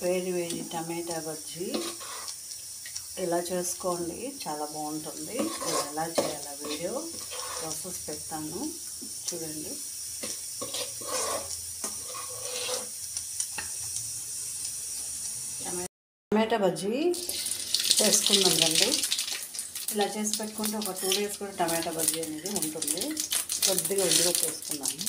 వేడి వేడి టమాటా బజ్జీ ఇలా చేసుకోండి, చాలా బాగుంటుంది. ఇది ఎలా చేయాలో వీడియో ప్రాసెస్ పెడతాను చూడండి. టమాటా బజ్జీ చేసుకుందాం రండి. ఇలా చేసి పెట్టుకుంటే ఒక 2 days కూడా టమాటా బజ్జీ అనేది ఉంటుంది. కొద్దిగా చేసుకున్నాను.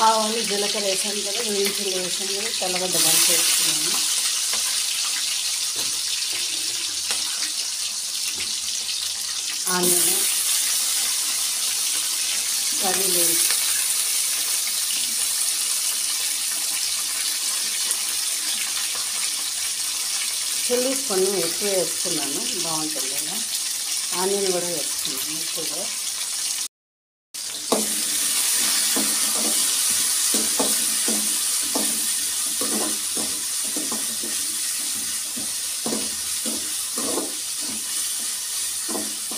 ఆవాలు జీలకర్ర వేసాను కదా, వేయించులు వేసాను కదా, తెల్లగడ్డ బంచి వేసుకున్నాను. ఆనియన్, కర్రీ లీవ్స్, చిల్లీస్ కొన్ని ఎక్కువ వేసుకున్నాను, బాగుంటుంది కదా. ఆనియన్ కూడా వేసుకున్నాను ఎక్కువగా.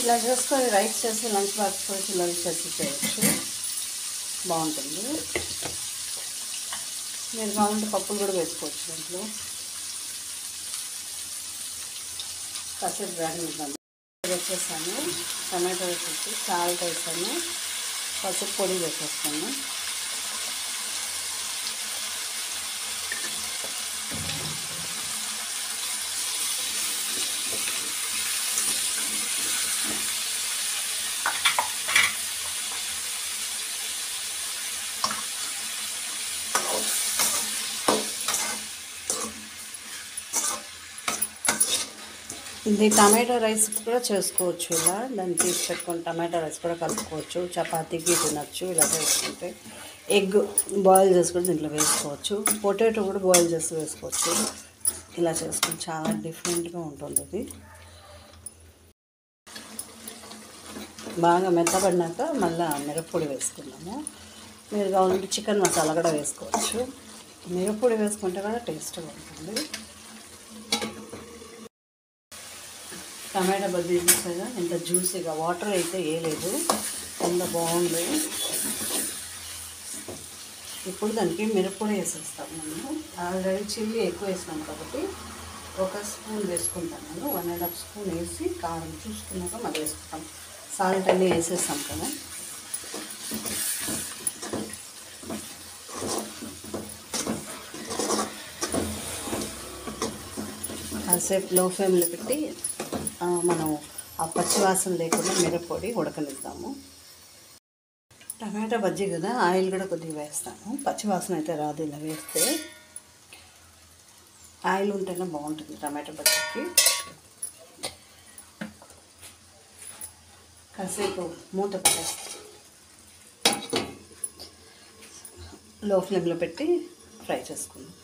ఇలా చేసుకొని రైస్ చేసి లంచ్ బాక్స్ కూడా పిల్లలు చేసి చేయొచ్చు, బాగుంటుంది. మీరు కావాలంటే పప్పులు కూడా వేసుకోవచ్చు దాంట్లో. కాసేపు వేగనిద్దాం. వేసేసాను, టమాటో వేసేసి సాల్ట్ వేసాను, కాసేపు పొడి వేసేస్తాను. ఇది టమాటో రైస్ కూడా చేసుకోవచ్చు. ఇలా దాన్ని తీసి పెట్టుకొని టమాటో రైస్ కూడా కలుపుకోవచ్చు, చపాతీకి తినచ్చు. ఇలా చేసుకుంటే ఎగ్ బాయిల్ చేసుకొని దీంట్లో వేసుకోవచ్చు, పొటాటో కూడా బాయిల్ చేసి వేసుకోవచ్చు. ఇలా చేసుకొని చాలా డిఫరెంట్గా ఉంటుంది. అది బాగా మెత్తబడినాక మళ్ళీ మిరప్పొడి వేసుకున్నాము. మీరు కావాలంటే చికెన్ మసాలా కూడా వేసుకోవచ్చు. మిరప్పొడి వేసుకుంటే కూడా టేస్ట్గా ఉంటుంది. టమాటా బజ్జీ చూసాగా ఎంత జ్యూసీగా, వాటర్ అయితే వేయలేదు, ఎంత బాగుంది. ఇప్పుడు దానికి మిరప్పొడి వేసేస్తాం. మనం ఆల్రెడీ చిల్లీ ఎక్కువ వేసినాం కాబట్టి 1 స్పూన్ వేసుకుంటాం. నేను 1.5 స్పూన్ వేసి కారం చూసుకున్నాక మళ్ళీ వేసుకుంటాం. సాల్ట్ అన్నీ వేసేస్తాం కదా. కాసేపు లో ఫ్లేమ్లో పెట్టి మనం ఆ పచ్చివాసన లేకుండా మిరప్పొడి ఉడకనిద్దాము. టమాటా బజ్జీ కదా, ఆయిల్ కూడా కొద్దిగా వేస్తాను, పచ్చివాసన అయితే రాదు. ఇలా వేస్తే ఆయిల్ ఉంటేనే బాగుంటుంది టమాటా బజ్జీకి. కాసేపు మూత పెట్టేస్తాను, లో ఫ్లేమ్లో పెట్టి ఫ్రై చేసుకుందాం.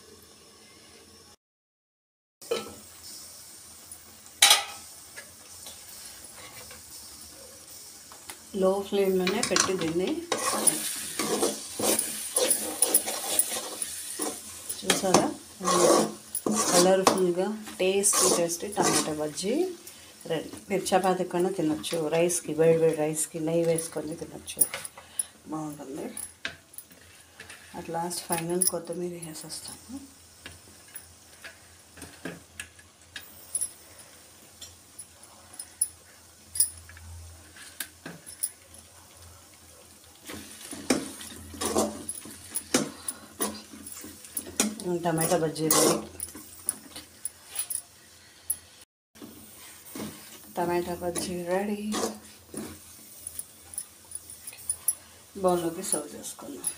లో ఫ్లేమ్లోనే పెట్టి దీన్ని చూసారా, కలర్ఫుల్గా టేస్టీ టమాటా బజ్జీ రెడీ. మీరు చపాతీ కన్నా తినొచ్చు, రైస్కి వేడి రైస్కి నెయ్యి వేసుకొని తినొచ్చు, బాగుంటుంది. అట్ లాస్ట్ ఫైనల్ కొత్తిమీర వేసేస్తాను. టమాటా బజ్జీ రెడీ. టమాటా బజ్జీ రెడీ. బౌల్లోకి సర్వ్ చేసుకుందాం.